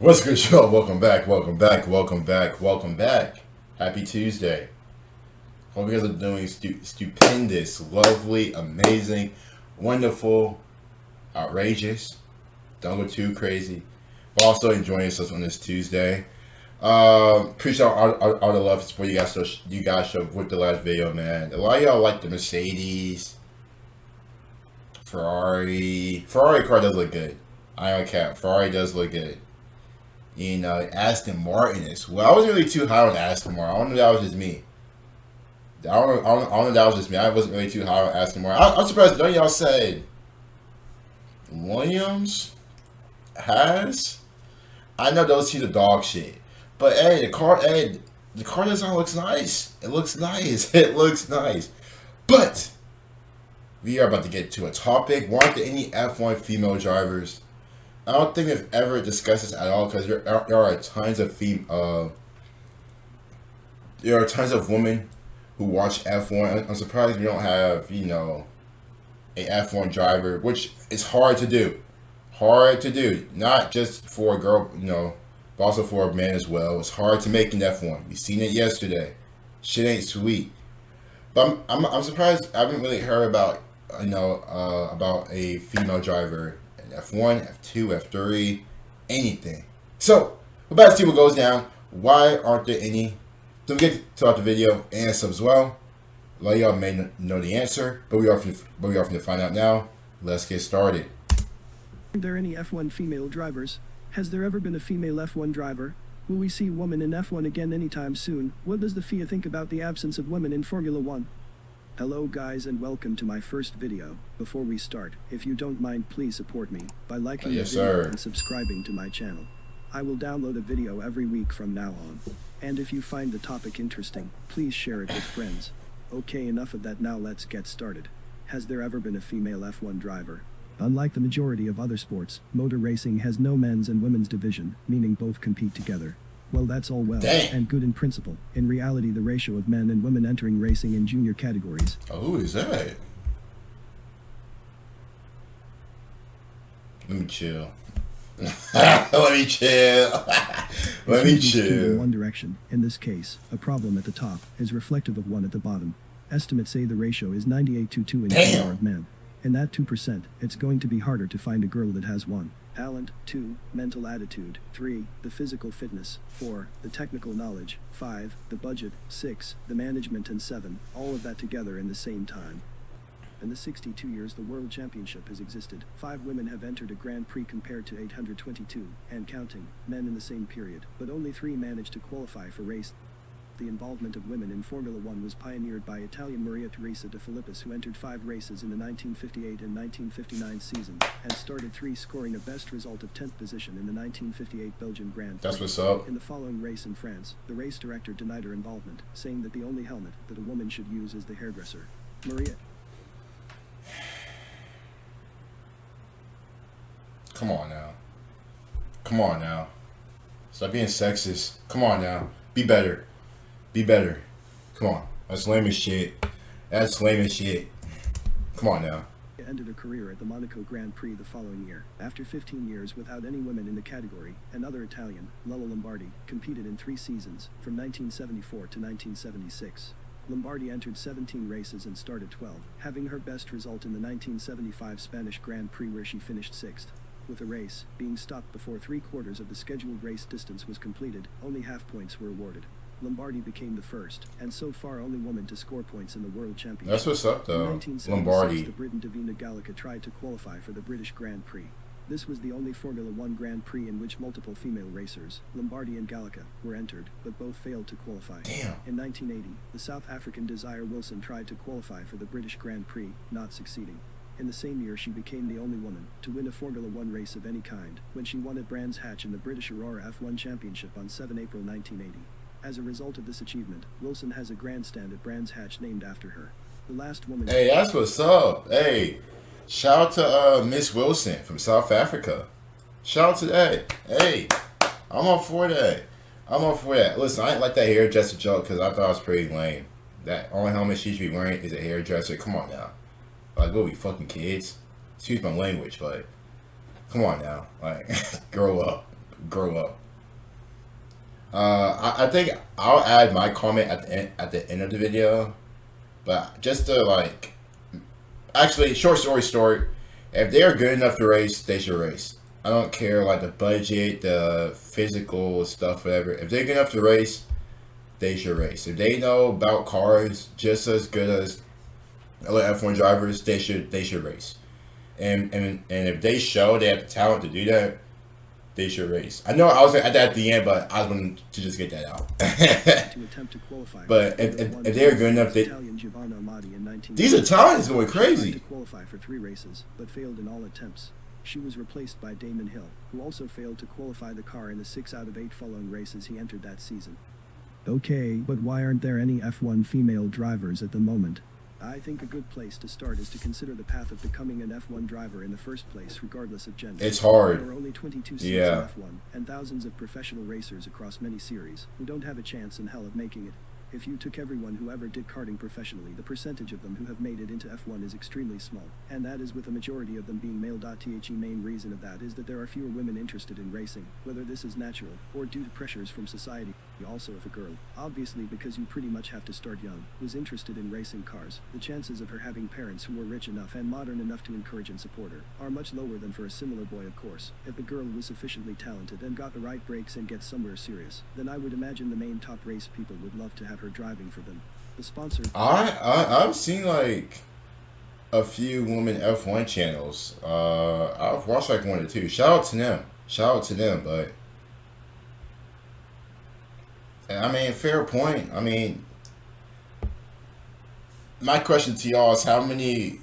What's good, y'all? Welcome back, welcome back, welcome back, welcome back. Happy Tuesday. Hope you guys are doing stupendous, lovely, amazing, wonderful, outrageous. Don't go too crazy, but also enjoying yourselves on this Tuesday. Appreciate all the love and support you guys showed with the last video, man. A lot of y'all like the Mercedes, Ferrari. Ferrari car does look good. I don't care. Ferrari does look good. You know, Aston Martin as well. I wasn't really too high on Aston Martin. I don't know if that was just me. I don't know if that was just me. I wasn't really too high on Aston Martin. I'm surprised none of y'all said Williams has. I know those two the dog shit. But hey, the car design looks nice. It looks nice. It looks nice. But we are about to get to a topic. Weren't there any F1 female drivers? I don't think we've ever discussed this at all because there are tons of there are tons of women who watch F1. I'm surprised we don't have, you know, a F1 driver, which is hard to do. Hard to do. Not just for a girl, you know, but also for a man as well. It's hard to make an F1. We seen it yesterday. Shit ain't sweet. But I'm surprised I haven't really heard about, you know, about a female driver. F1, F2, F3, anything. So, we're about to see what goes down. Why aren't there any? Don't forget to start the video and sub as well. A lot of y'all may know the answer, but we are going to find out now. Let's get started. Are there any F1 female drivers? Has there ever been a female F1 driver? Will we see women in F1 again anytime soon? What does the FIA think about the absence of women in Formula 1? Hello guys and welcome to my first video. Before we start, if you don't mind, please support me by liking the video and subscribing to my channel. I will download a video every week from now on. And if you find the topic interesting, please share it with friends. Okay, enough of that, now let's get started. Has there ever been a female F1 driver? Unlike the majority of other sports, motor racing has no men's and women's division, meaning both compete together. Well, that's all well and good in principle. In reality, the ratio of men and women entering racing in junior categories. Oh, who is that? Let me chill. Let me chill. Let me chill. In one direction. In this case, a problem at the top is reflective of one at the bottom. Estimates say the ratio is 98 to 2 in favor of men. In that 2%, it's going to be harder to find a girl that has 1. Talent, 2, mental attitude, 3, the physical fitness, 4, the technical knowledge, 5, the budget, 6, the management, and 7, all of that together in the same time. In the 62 years the World Championship has existed, 5 women have entered a Grand Prix compared to 822, and counting, men in the same period, but only 3 managed to qualify for race. The involvement of women in Formula 1 was pioneered by Italian Maria Teresa de Filippis, who entered 5 races in the 1958 and 1959 seasons, and started 3, scoring a best result of 10th position in the 1958 Belgian Grand Prix. That's what's up. In the following race in France, the race director denied her involvement, saying that the only helmet that a woman should use is the hairdresser. Maria. Come on now. Come on now. Stop being sexist. Come on now. Be better. Be better. Come on. That's lame as shit. That's lame as shit. Come on now. Ended her career at the Monaco Grand Prix the following year. After 15 years without any women in the category, another Italian, Lella Lombardi, competed in 3 seasons, from 1974 to 1976. Lombardi entered 17 races and started 12, having her best result in the 1975 Spanish Grand Prix where she finished 6th. With a race being stopped before 3/4 of the scheduled race distance was completed, only half points were awarded. Lombardi became the first, and so far only woman to score points in the World Championship. That's what's up, though. In 1976, Lombardi. the Briton Davina Gallica tried to qualify for the British Grand Prix. This was the only Formula 1 Grand Prix in which multiple female racers, Lombardi and Gallica, were entered, but both failed to qualify. Damn. In 1980, the South African Desire Wilson tried to qualify for the British Grand Prix, not succeeding. In the same year she became the only woman to win a Formula 1 race of any kind, when she won at Brands Hatch in the British Aurora F1 Championship on 7 April 1980. As a result of this achievement, Wilson has a grandstand at Brands Hatch named after her. The last woman... Hey, that's what's up. Hey, shout out to Miss Wilson from South Africa. Shout out to that. Hey, I'm all for that. I'm all for that. Listen, I ain't like that hairdresser joke because I thought it was pretty lame. That only helmet she should be wearing is a hairdresser. Come on now. Like, what are we, fucking kids? Excuse my language, but come on now. Like, grow up. grow up. I think I'll add my comment at the end of the video, but just to like, actually, short story. If they are good enough to race, they should race. I don't care like the budget, the physical stuff, whatever. If they're good enough to race, they should race. If they know about cars just as good as other F1 drivers, they should race. And if they show they have the talent to do that, they should race. I know I was at that at the end, but I was going to just get that out. To attempt to qualify. But if they're good enough, these Italians going crazy. To qualify for 3 races, but failed in all attempts. She was replaced by Damon Hill, who also failed to qualify the car in the 6 out of 8 following races he entered that season. Okay, but why aren't there any F1 female drivers at the moment? I think a good place to start is to consider the path of becoming an F1 driver in the first place, regardless of gender. It's hard. There are only 22 seats in F1, and thousands of professional racers across many series who don't have a chance in hell of making it. If you took everyone who ever did karting professionally, the percentage of them who have made it into F1 is extremely small, and that is with a majority of them being male. The main reason of that is that there are fewer women interested in racing, whether this is natural or due to pressures from society. Also, if a girl, obviously because you pretty much have to start young, was interested in racing cars, the chances of her having parents who were rich enough and modern enough to encourage and support her are much lower than for a similar boy. Of course, if the girl was sufficiently talented and got the right breaks and gets somewhere serious, then I would imagine the main top race people would love to have her driving for them. The sponsor... I've seen like a few women F1 channels. I've watched like 1 or 2. Shout out to them, but I mean, fair point. I mean, my question to y'all is how many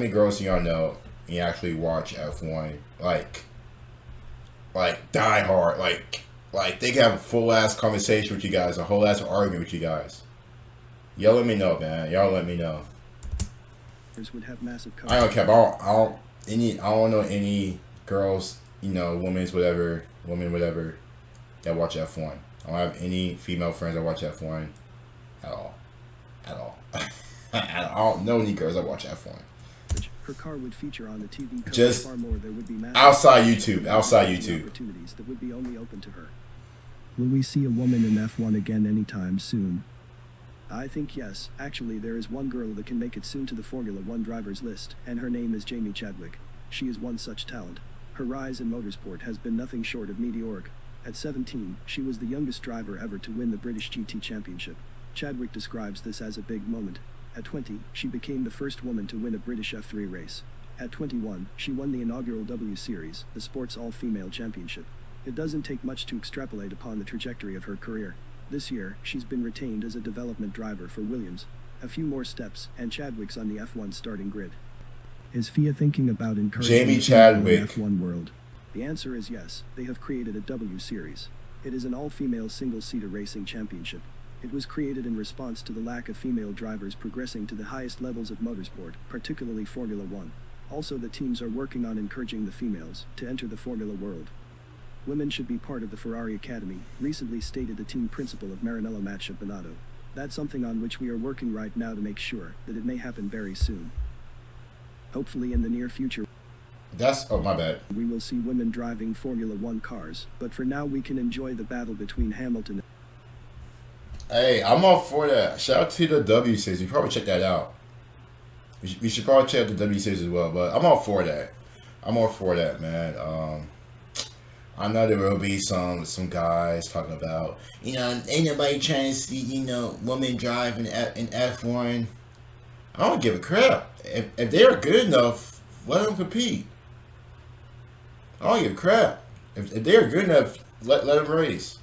girls do y'all know and you actually watch F1 like die hard, like they can have a full ass conversation with you guys, a whole ass argument with you guys. Y'all let me know, man. Y'all let me know. Would have massive I don't care. I don't know any girls, women, whatever, that watch F1. I don't have any female friends that watch F1 at all. I don't know any girls that watch F1. Her car would feature on the TV coverage just far more. There would be outside YouTube. Opportunities that would be only open to her. Will we see a woman in F1 again anytime soon? I think yes. Actually, there is one girl that can make it soon to the Formula 1 drivers list, and her name is Jamie Chadwick. She is one such talent. Her rise in motorsport has been nothing short of meteoric. At 17, she was the youngest driver ever to win the British GT Championship. Chadwick describes this as a big moment. At 20, she became the first woman to win a British F3 race. At 21, she won the inaugural W Series, the sport's all-female championship. It doesn't take much to extrapolate upon the trajectory of her career. This year, she's been retained as a development driver for Williams. A few more steps, and Chadwick's on the F1 starting grid. Is FIA thinking about encouraging Jamie Chadwick in the F1 world? The answer is yes. They have created a W Series. It is an all-female single-seater racing championship. It was created in response to the lack of female drivers progressing to the highest levels of motorsport, particularly Formula 1. Also, the teams are working on encouraging the females to enter the Formula world. Women should be part of the Ferrari Academy, recently stated the team principal of Maranello Maldonado. That's something on which we are working right now to make sure that it may happen very soon. Hopefully in the near future. Oh, my bad. We will see women driving Formula 1 cars, but for now we can enjoy the battle between Hamilton. Hey, I'm all for that. Shout out to the W Series. You probably check that out. We should probably check out the W Series as well, but I'm all for that. Man. I know there will be some guys talking about, ain't nobody trying to see, women drive in F1. I don't give a crap. If they are good enough, let them compete. I don't give a crap. If they are good enough, let them race.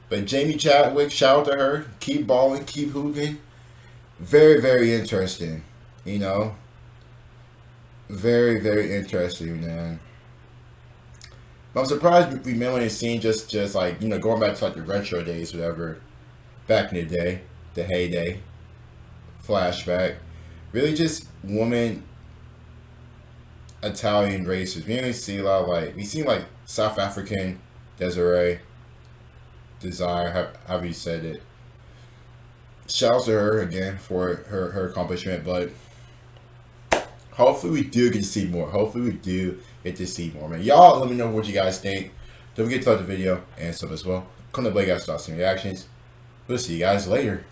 But Jamie Chadwick, shout out to her. Keep balling, keep hooping. Very, very interesting. Very, very interesting, man. But I'm surprised we mainly seen just like, going back to like the retro days, whatever, back in the day, the heyday, flashback. Really just woman Italian racers. We only see a lot of we see South African Desiree, however you said it. Shouts to her again for her accomplishment, but Hopefully we do get to see more. Hopefully we do get to see more, man. Y'all let me know what you guys think. Don't forget to like the video and sub as well. Come to Blake Guys Thoughts and Reactions. We'll see you guys later.